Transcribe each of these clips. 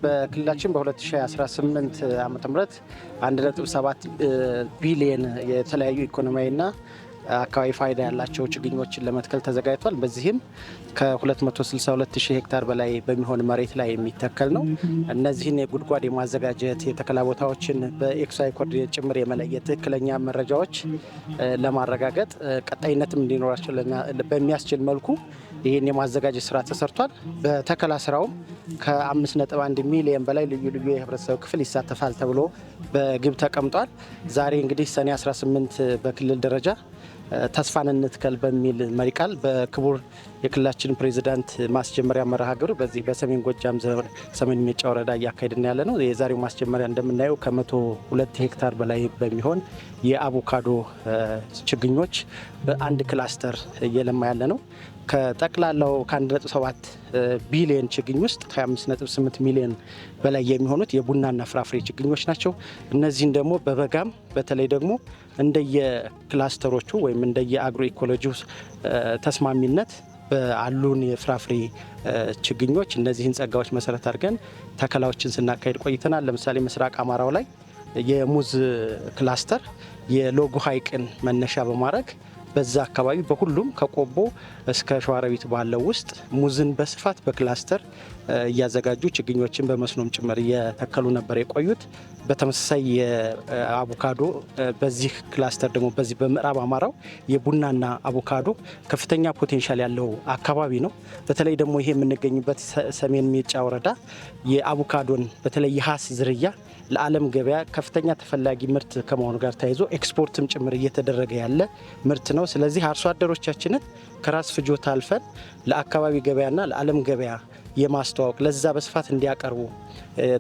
በክልላችን በ2018 ዓመተ ምህረት 1.7 ቢሊዮን የተለያዩ ኢኮኖሚያዊና አካባቢ ፋይዳ ያላቸው ችግኞችን ለመትከል ተዘጋጅቷል። በዚህም ከ262,000 ሄክታር በላይ በሚሆን መሬት ላይ የሚተከል ነው። እነዚህን የጉድጓድ የማዘጋጀት የተከላ ቦታዎችን በኤክስዋይ ኮኦርዲኔት ጭምር የመለየት ትክክለኛ መረጃዎች ለማረጋገጥ ቀጣይነትም እንዲኖራቸው በሚያስችል መልኩ ይህን የማዘጋጀት ስራ ተሰርቷል። በተከላ ስራውም ከ5.1 ሚሊዮን በላይ ልዩ ልዩ የህብረተሰብ ክፍል ይሳተፋል ተብሎ በግብ ተቀምጧል። ዛሬ እንግዲህ ሰኔ 18 በክልል ደረጃ ተስፋን እንትከል በሚል መሪ ቃል በክቡር የክልላችን ፕሬዝዳንት ማስጀመሪያ መርሃ ግብር በዚህ በሰሜን ጎጃም ዞን ሰሜን ሜጫ ወረዳ እያካሄድን ያለ ነው። የዛሬው ማስጀመሪያ እንደምናየው ከ102 ሄክታር በላይ በሚሆን የአቮካዶ ችግኞች በአንድ ክላስተር እየለማ ያለ ነው። ከጠቅላላው ከ1.7 ቢሊዮን ችግኝ ውስጥ ከ5.8 ሚሊዮን በላይ የሚሆኑት የቡናና ፍራፍሬ ችግኞች ናቸው። እነዚህን ደግሞ በበጋም በተለይ ደግሞ እንደየክላስተሮቹ ወይም እንደየአግሮ ኢኮሎጂው ተስማሚነት በአሉን የፍራፍሬ ችግኞች እነዚህን ጸጋዎች መሰረት አድርገን ተከላዎችን ስናካሄድ ቆይተናል። ለምሳሌ ምስራቅ አማራው ላይ የሙዝ ክላስተር የሎጎ ሐይቅን መነሻ በማድረግ በዛ አካባቢ በሁሉም ከቆቦ እስከ ሸዋሮቢት ባለው ውስጥ ሙዝን በስፋት በክላስተር እያዘጋጁ ችግኞችን በመስኖም ጭምር እየተከሉ ነበር የቆዩት። በተመሳሳይ የአቮካዶ በዚህ ክላስተር ደግሞ በዚህ በምዕራብ አማራው የቡናና አቮካዶ ከፍተኛ ፖቴንሻል ያለው አካባቢ ነው። በተለይ ደግሞ ይሄ የምንገኝበት ሰሜን ሜጫ ወረዳ የአቮካዶን በተለይ የሀስ ዝርያ ለዓለም ገበያ ከፍተኛ ተፈላጊ ምርት ከመሆኑ ጋር ተያይዞ ኤክስፖርትም ጭምር እየተደረገ ያለ ምርት ነው። ስለዚህ አርሶ አደሮቻችንን ከራስ ፍጆታ አልፈን ለአካባቢ ገበያና ለዓለም ገበያ የማስተዋወቅ ለዛ በስፋት እንዲያቀርቡ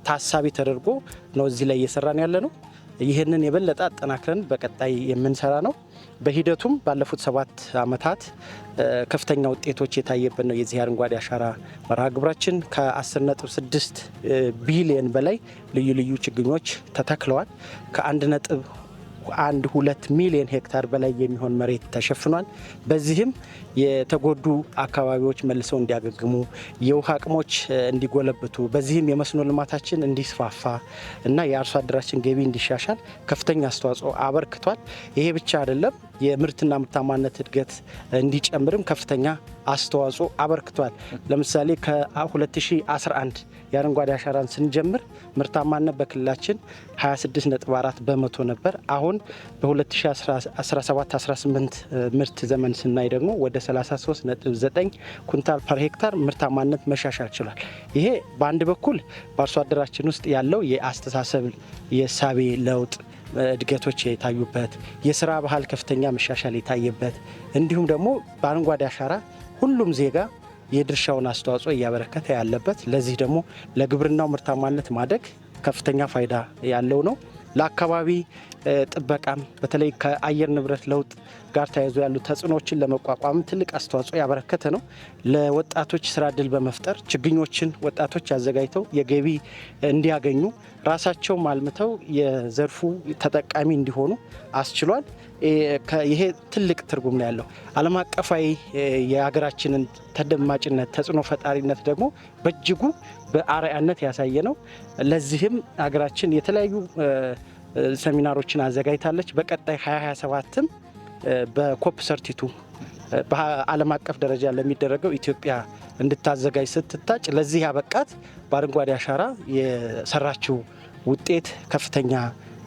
ታሳቢ ተደርጎ ነው እዚህ ላይ እየሰራን ያለ ነው። ይህንን የበለጠ አጠናክረን በቀጣይ የምንሰራ ነው። በሂደቱም ባለፉት 7 ዓመታት ከፍተኛ ውጤቶች የታየበት ነው። የዚህ አረንጓዴ አሻራ መርሃ ግብራችን ከ10.6 ቢሊዮን በላይ ልዩ ልዩ ችግኞች ተተክለዋል። ከ1.12 ሚሊዮን ሄክታር በላይ የሚሆን መሬት ተሸፍኗል። በዚህም የተጎዱ አካባቢዎች መልሰው እንዲያገግሙ፣ የውሃ አቅሞች እንዲጎለብቱ፣ በዚህም የመስኖ ልማታችን እንዲስፋፋ እና የአርሶ አደራችን ገቢ እንዲሻሻል ከፍተኛ አስተዋጽኦ አበርክቷል። ይሄ ብቻ አይደለም፣ የምርትና ምርታማነት እድገት እንዲጨምርም ከፍተኛ አስተዋጽኦ አበርክቷል። ለምሳሌ ከ2011 የአረንጓዴ አሻራን ስንጀምር ምርታማነት በክልላችን 26.4 በመቶ ነበር። አሁን በ2017-18 ምርት ዘመን ስናይ ደግሞ ወደ 33.9 ኩንታል ፐር ሄክታር ምርታማነት መሻሻል ችሏል። ይሄ በአንድ በኩል በአርሶ አደራችን ውስጥ ያለው የአስተሳሰብ የሳቤ ለውጥ እድገቶች የታዩበት፣ የስራ ባህል ከፍተኛ መሻሻል የታየበት፣ እንዲሁም ደግሞ በአረንጓዴ አሻራ ሁሉም ዜጋ የድርሻውን አስተዋጽኦ እያበረከተ ያለበት፣ ለዚህ ደግሞ ለግብርናው ምርታማነት ማደግ ከፍተኛ ፋይዳ ያለው ነው። ለአካባቢ ጥበቃም በተለይ ከአየር ንብረት ለውጥ ጋር ተያይዞ ያሉ ተጽዕኖዎችን ለመቋቋም ትልቅ አስተዋጽኦ ያበረከተ ነው። ለወጣቶች ስራ እድል በመፍጠር ችግኞችን ወጣቶች አዘጋጅተው የገቢ እንዲያገኙ ራሳቸው ማልምተው የዘርፉ ተጠቃሚ እንዲሆኑ አስችሏል። ይሄ ትልቅ ትርጉም ነው ያለው። ዓለም አቀፋዊ የሀገራችንን ተደማጭነት ተጽዕኖ ፈጣሪነት ደግሞ በእጅጉ በአርአያነት ያሳየ ነው። ለዚህም ሀገራችን የተለያዩ ሰሚናሮችን አዘጋጅታለች። በቀጣይ 2027ም በኮፕ ሰርቲቱ በዓለም አቀፍ ደረጃ ለሚደረገው ኢትዮጵያ እንድታዘጋጅ ስትታጭ ለዚህ ያበቃት በአረንጓዴ አሻራ የሰራችው ውጤት ከፍተኛ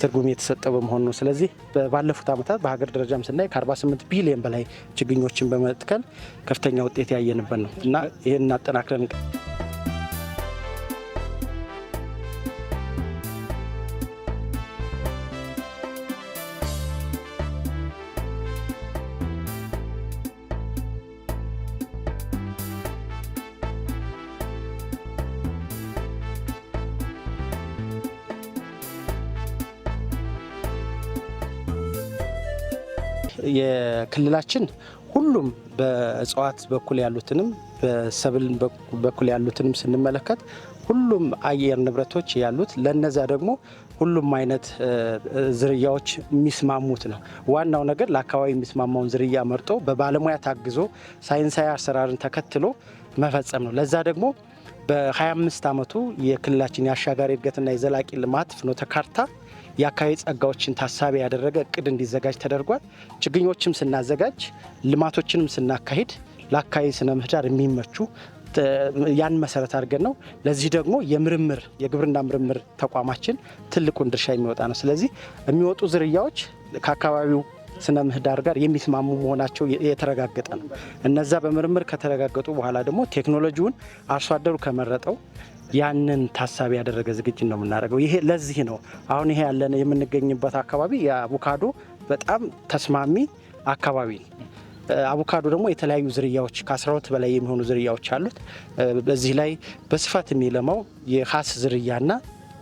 ትርጉም የተሰጠው በመሆኑ ነው። ስለዚህ ባለፉት ዓመታት በሀገር ደረጃም ስናይ ከ48 ቢሊዮን በላይ ችግኞችን በመትከል ከፍተኛ ውጤት ያየንበት ነው እና ይህን አጠናክረን የክልላችን ሁሉም በእጽዋት በኩል ያሉትንም በሰብል በኩል ያሉትንም ስንመለከት ሁሉም አየር ንብረቶች ያሉት ለነዛ ደግሞ ሁሉም አይነት ዝርያዎች የሚስማሙት ነው። ዋናው ነገር ለአካባቢ የሚስማማውን ዝርያ መርጦ በባለሙያ ታግዞ ሳይንሳዊ አሰራርን ተከትሎ መፈጸም ነው። ለዛ ደግሞ በ25 ዓመቱ የክልላችን የአሻጋሪ እድገትና የዘላቂ ልማት ፍኖተ ካርታ የአካባቢ ጸጋዎችን ታሳቢ ያደረገ እቅድ እንዲዘጋጅ ተደርጓል። ችግኞችም ስናዘጋጅ ልማቶችንም ስናካሂድ ለአካባቢ ስነ ምህዳር የሚመቹ ያን መሰረት አድርገን ነው። ለዚህ ደግሞ የግብርና ምርምር ተቋማችን ትልቁን ድርሻ የሚወጣ ነው። ስለዚህ የሚወጡ ዝርያዎች ከአካባቢው ስነ ምህዳር ጋር የሚስማሙ መሆናቸው የተረጋገጠ ነው። እነዛ በምርምር ከተረጋገጡ በኋላ ደግሞ ቴክኖሎጂውን አርሶ አደሩ ከመረጠው ያንን ታሳቢ ያደረገ ዝግጅት ነው የምናደርገው። ይሄ ለዚህ ነው አሁን ይሄ ያለን የምንገኝበት አካባቢ የአቮካዶ በጣም ተስማሚ አካባቢ ነው። አቮካዶ ደግሞ የተለያዩ ዝርያዎች ከ12 በላይ የሚሆኑ ዝርያዎች አሉት። በዚህ ላይ በስፋት የሚለማው የሃስ ዝርያና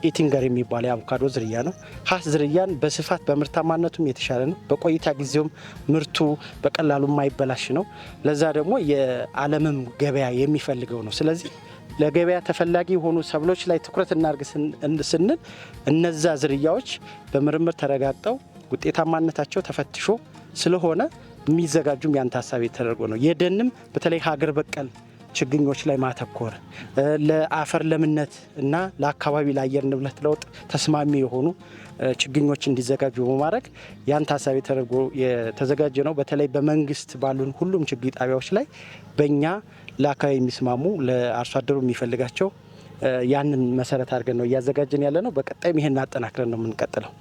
ኢቲንገር የሚባለው የአቮካዶ ዝርያ ነው። ሃስ ዝርያን በስፋት በምርታማነቱም የተሻለ ነው። በቆይታ ጊዜውም ምርቱ በቀላሉ የማይበላሽ ነው። ለዛ ደግሞ የዓለምም ገበያ የሚፈልገው ነው። ስለዚህ ለገበያ ተፈላጊ የሆኑ ሰብሎች ላይ ትኩረት እናድርግ ስንል እነዛ ዝርያዎች በምርምር ተረጋግጠው ውጤታማነታቸው ተፈትሾ ስለሆነ የሚዘጋጁም ያን ታሳቢ ተደርጎ ነው። የደንም በተለይ ሀገር በቀል ችግኞች ላይ ማተኮር ለአፈር ለምነት እና ለአካባቢ ለአየር ንብረት ለውጥ ተስማሚ የሆኑ ችግኞች እንዲዘጋጁ በማድረግ ያን ታሳቢ ተደርጎ የተዘጋጀ ነው። በተለይ በመንግስት ባሉን ሁሉም ችግኝ ጣቢያዎች ላይ በእኛ ለአካባቢ የሚስማሙ ለአርሶ አደሩ የሚፈልጋቸው ያንን መሰረት አድርገን ነው እያዘጋጀን ያለ ነው። በቀጣይም ይሄን አጠናክረን ነው የምንቀጥለው።